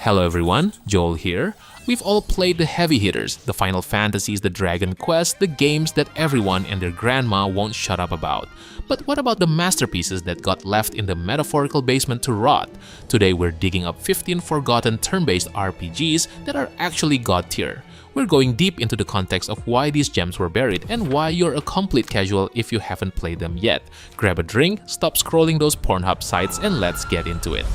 Hello everyone, Joel here. We've all played the heavy hitters, the Final Fantasies, the Dragon Quest, the games that everyone and their grandma won't shut up about. But what about the masterpieces that got left in the metaphorical basement to rot? Today we're digging up 15 forgotten turn-based RPGs that are actually god tier. We're going deep into the context of why these gems were buried and why you're a complete casual if you haven't played them yet. Grab a drink, stop scrolling those Pornhub sites, and let's get into it.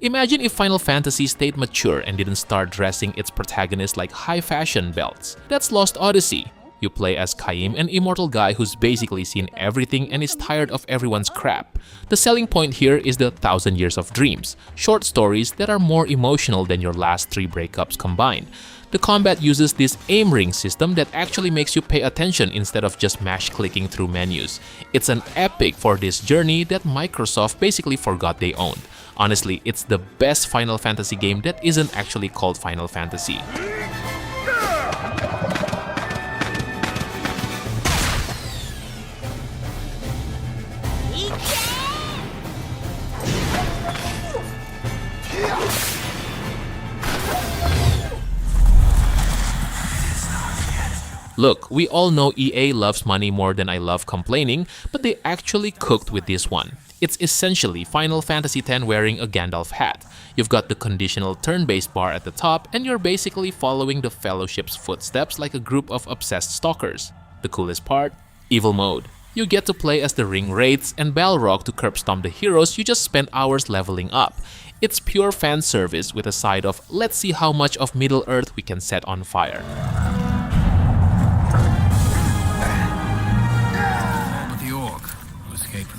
Imagine if Final Fantasy stayed mature and didn't start dressing its protagonists like high-fashion belts. That's Lost Odyssey. You play as Kaim, an immortal guy who's basically seen everything and is tired of everyone's crap. The selling point here is the 1,000 Years of Dreams, short stories that are more emotional than your last 3 breakups combined. The combat uses this aim ring system that actually makes you pay attention instead of just mash-clicking through menus. It's an epic for this journey that Microsoft basically forgot they owned. Honestly, it's the best Final Fantasy game that isn't actually called Final Fantasy. Look, we all know EA loves money more than I love complaining, but they actually cooked with this one. It's essentially Final Fantasy X wearing a Gandalf hat. You've got the conditional turn-based bar at the top, and you're basically following the Fellowship's footsteps like a group of obsessed stalkers. The coolest part? Evil mode. You get to play as the Ring Wraiths and Balrog to curb stomp the heroes you just spent hours leveling up. It's pure fan service with a side of let's see how much of Middle-earth we can set on fire.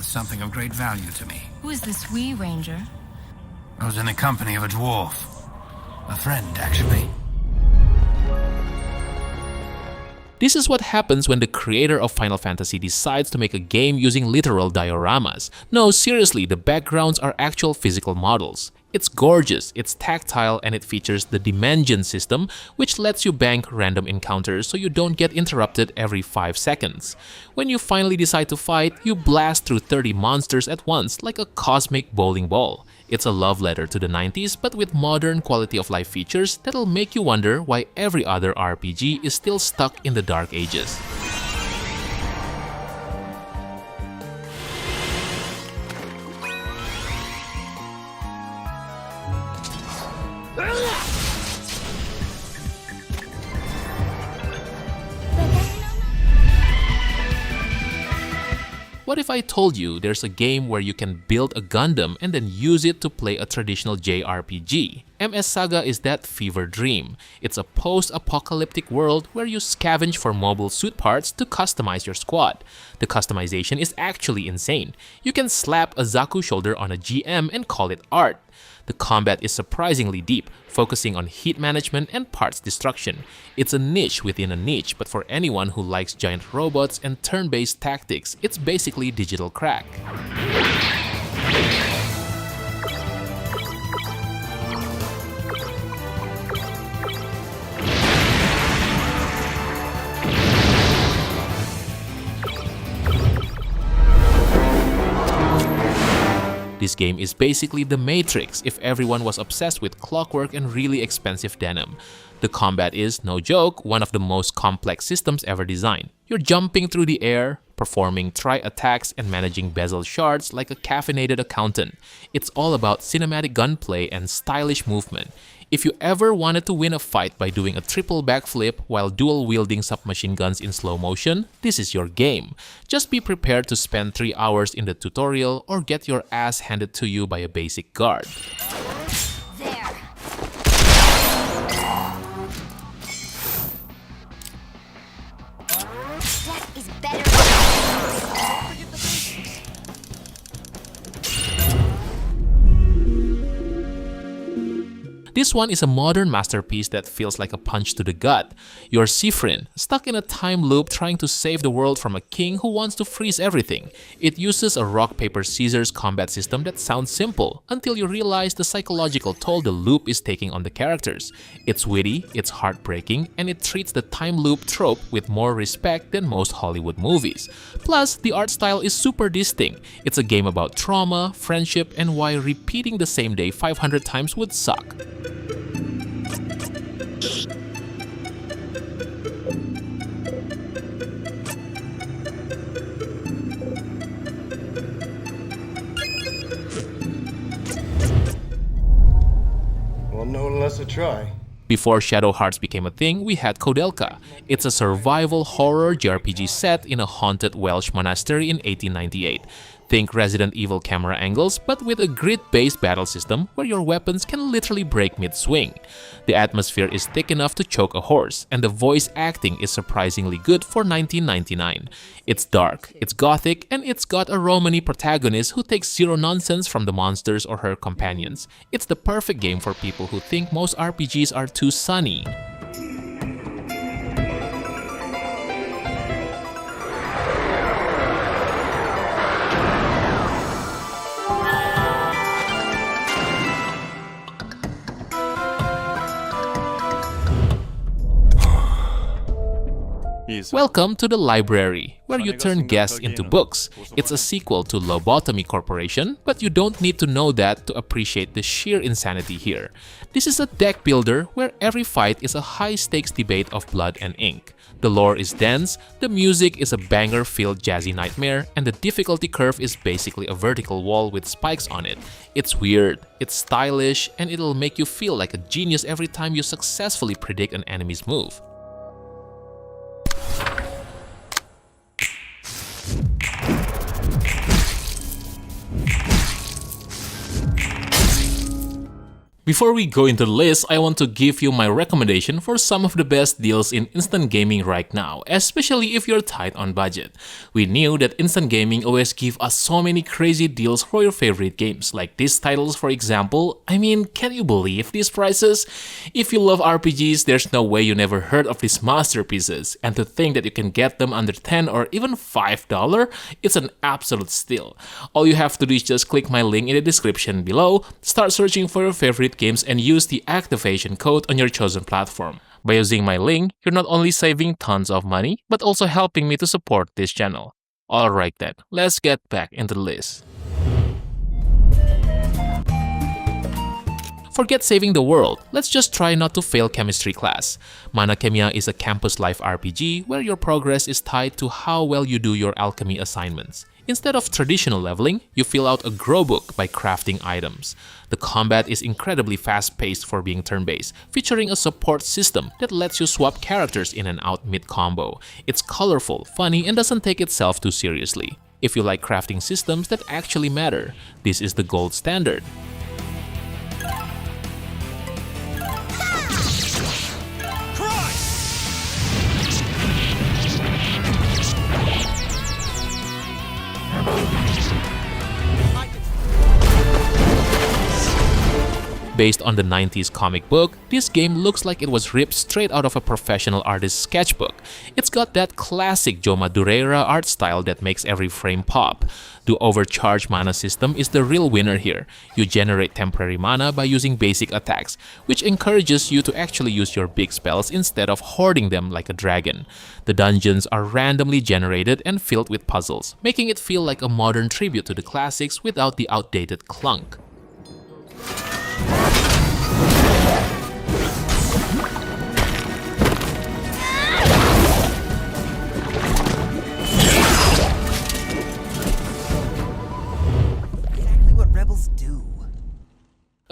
Something of great value to me. Who is this wee ranger? I was in the company of a dwarf. A friend, actually. This is what happens when the creator of Final Fantasy decides to make a game using literal dioramas. No, seriously, the backgrounds are actual physical models. It's gorgeous, it's tactile, and it features the Dimension system, which lets you bank random encounters so you don't get interrupted every 5 seconds. When you finally decide to fight, you blast through 30 monsters at once like a cosmic bowling ball. It's a love letter to the 90s, but with modern quality of life features that'll make you wonder why every other RPG is still stuck in the dark ages. What if I told you there's a game where you can build a Gundam and then use it to play a traditional JRPG? MS Saga is that fever dream. It's a post-apocalyptic world where you scavenge for mobile suit parts to customize your squad. The customization is actually insane. You can slap a Zaku shoulder on a GM and call it art. The combat is surprisingly deep, focusing on heat management and parts destruction. It's a niche within a niche, but for anyone who likes giant robots and turn-based tactics, it's basically digital crack. This game is basically the Matrix if everyone was obsessed with clockwork and really expensive denim. The combat is, no joke, one of the most complex systems ever designed. You're jumping through the air, performing tri-attacks, and managing bezel shards like a caffeinated accountant. It's all about cinematic gunplay and stylish movement. If you ever wanted to win a fight by doing a triple backflip while dual-wielding submachine guns in slow motion, this is your game. Just be prepared to spend 3 hours in the tutorial or get your ass handed to you by a basic guard. There. That is better. This one is a modern masterpiece that feels like a punch to the gut. You're Siffrin, stuck in a time loop trying to save the world from a king who wants to freeze everything. It uses a rock-paper-scissors combat system that sounds simple, until you realize the psychological toll the loop is taking on the characters. It's witty, it's heartbreaking, and it treats the time loop trope with more respect than most Hollywood movies. Plus, the art style is super distinct. It's a game about trauma, friendship, and why repeating the same day 500 times would suck. Well, no one less a try. Before Shadow Hearts became a thing, we had Koudelka. It's a survival horror JRPG set in a haunted Welsh monastery in 1898. Think Resident Evil camera angles, but with a grid-based battle system where your weapons can literally break mid-swing. The atmosphere is thick enough to choke a horse, and the voice acting is surprisingly good for 1999. It's dark, it's gothic, and it's got a Romany protagonist who takes zero nonsense from the monsters or her companions. It's the perfect game for people who think most RPGs are too sunny. Welcome to the library, where you turn guests into books. It's a sequel to Lobotomy Corporation, but you don't need to know that to appreciate the sheer insanity here. This is a deck builder where every fight is a high-stakes debate of blood and ink. The lore is dense, the music is a banger-filled jazzy nightmare, and the difficulty curve is basically a vertical wall with spikes on it. It's weird, it's stylish, and it'll make you feel like a genius every time you successfully predict an enemy's move. Before we go into the list, I want to give you my recommendation for some of the best deals in instant gaming right now, especially if you're tight on budget. We knew that instant gaming always give us so many crazy deals for your favorite games, like these titles for example. I mean, can you believe these prices? If you love RPGs, there's no way you never heard of these masterpieces, and to think that you can get them under $10 or even $5, it's an absolute steal. All you have to do is just click my link in the description below, start searching for your favorite games, and use the activation code on your chosen platform. By using my link, you're not only saving tons of money, but also helping me to support this channel. Alright then, let's get back into the list. Forget saving the world, let's just try not to fail chemistry class. Mana Khemia is a campus life RPG where your progress is tied to how well you do your alchemy assignments. Instead of traditional leveling, you fill out a grow book by crafting items. The combat is incredibly fast-paced for being turn-based, featuring a support system that lets you swap characters in and out mid-combo. It's colorful, funny, and doesn't take itself too seriously. If you like crafting systems that actually matter, this is the gold standard. Based on the 90s comic book, this game looks like it was ripped straight out of a professional artist's sketchbook. It's got that classic Joe Madureira art style that makes every frame pop. The overcharged mana system is the real winner here. You generate temporary mana by using basic attacks, which encourages you to actually use your big spells instead of hoarding them like a dragon. The dungeons are randomly generated and filled with puzzles, making it feel like a modern tribute to the classics without the outdated clunk.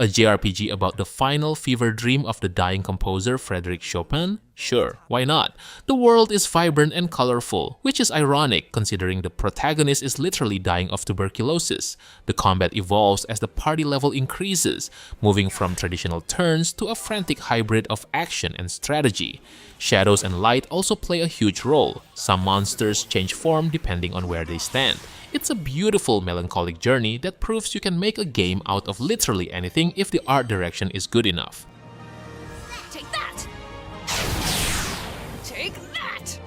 A JRPG about the final fever dream of the dying composer Frédéric Chopin, Sure, why not? The world is vibrant and colorful, which is ironic considering the protagonist is literally dying of tuberculosis. The combat evolves as the party level increases, moving from traditional turns to a frantic hybrid of action and strategy. Shadows and light also play a huge role. Some monsters change form depending on where they stand. It's a beautiful melancholic journey that proves you can make a game out of literally anything if the art direction is good enough. Take that! Take that!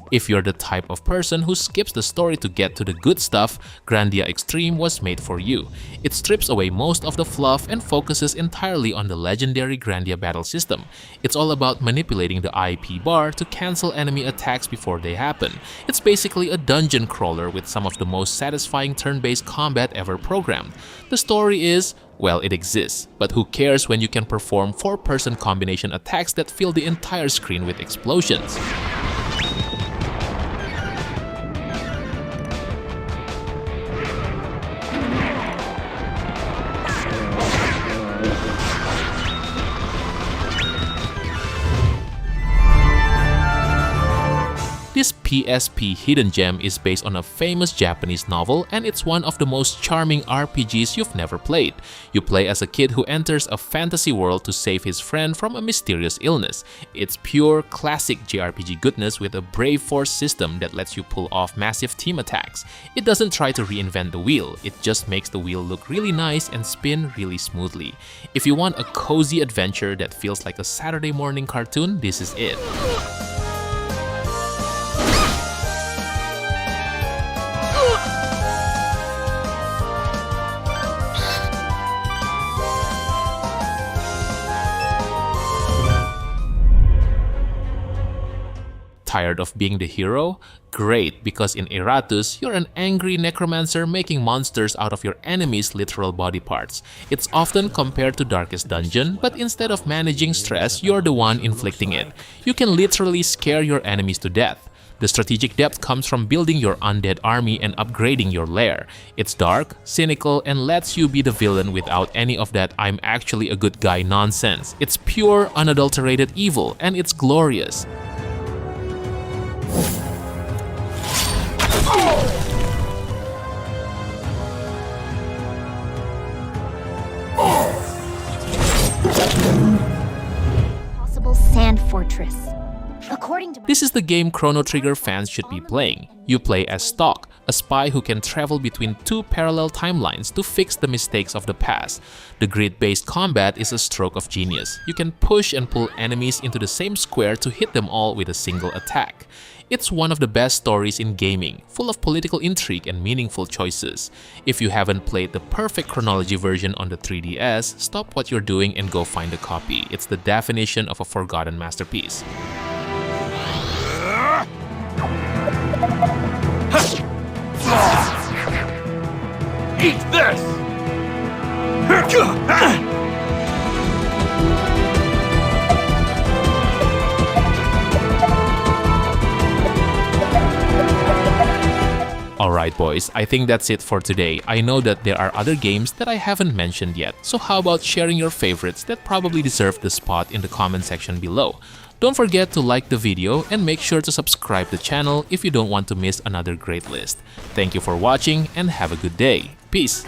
If you're the type of person who skips the story to get to the good stuff, Grandia Xtreme was made for you. It strips away most of the fluff and focuses entirely on the legendary Grandia battle system. It's all about manipulating the IP bar to cancel enemy attacks before they happen. It's basically a dungeon crawler with some of the most satisfying turn-based combat ever programmed. The story is, well, it exists, but who cares when you can perform 4-person combination attacks that fill the entire screen with explosions? This PSP hidden gem is based on a famous Japanese novel, and it's one of the most charming RPGs you've never played. You play as a kid who enters a fantasy world to save his friend from a mysterious illness. It's pure, classic JRPG goodness with a brave force system that lets you pull off massive team attacks. It doesn't try to reinvent the wheel, it just makes the wheel look really nice and spin really smoothly. If you want a cozy adventure that feels like a Saturday morning cartoon, this is it. Tired of being the hero? Great, because in Iratus, you're an angry necromancer making monsters out of your enemies' literal body parts. It's often compared to Darkest Dungeon, but instead of managing stress, you're the one inflicting it. You can literally scare your enemies to death. The strategic depth comes from building your undead army and upgrading your lair. It's dark, cynical, and lets you be the villain without any of that "I'm actually a good guy" nonsense. It's pure, unadulterated evil, and it's glorious. Possible sand fortress. According to This is the game Chrono Trigger fans should be playing. You play as Stalk, a spy who can travel between 2 parallel timelines to fix the mistakes of the past. The grid-based combat is a stroke of genius. You can push and pull enemies into the same square to hit them all with a single attack. It's one of the best stories in gaming, full of political intrigue and meaningful choices. If you haven't played the perfect chronology version on the 3DS, stop what you're doing and go find a copy. It's the definition of a forgotten masterpiece. Eat this! Alright boys, I think that's it for today. I know that there are other games that I haven't mentioned yet, so how about sharing your favorites that probably deserve the spot in the comment section below. Don't forget to like the video and make sure to subscribe to the channel if you don't want to miss another great list. Thank you for watching and have a good day. Peace!